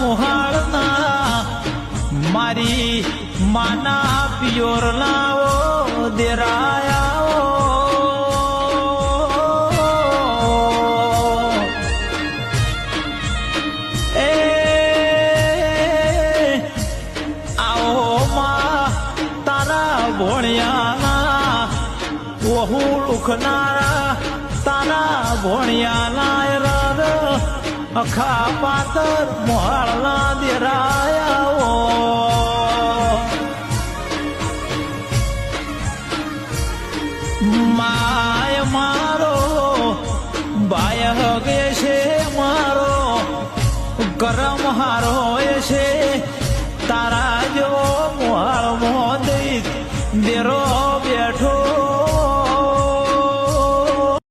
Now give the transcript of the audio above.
મોહાળના મારી માના પિયોર લાવો દેરાયા એ આવો માં તારા ભોણિયાના વહુ લુખનારા તારા ભોણિયાના અખા પાતર મોહાળના દેરાયા માય મારો બાય હગે છે મારો કરમ હારો છે તારા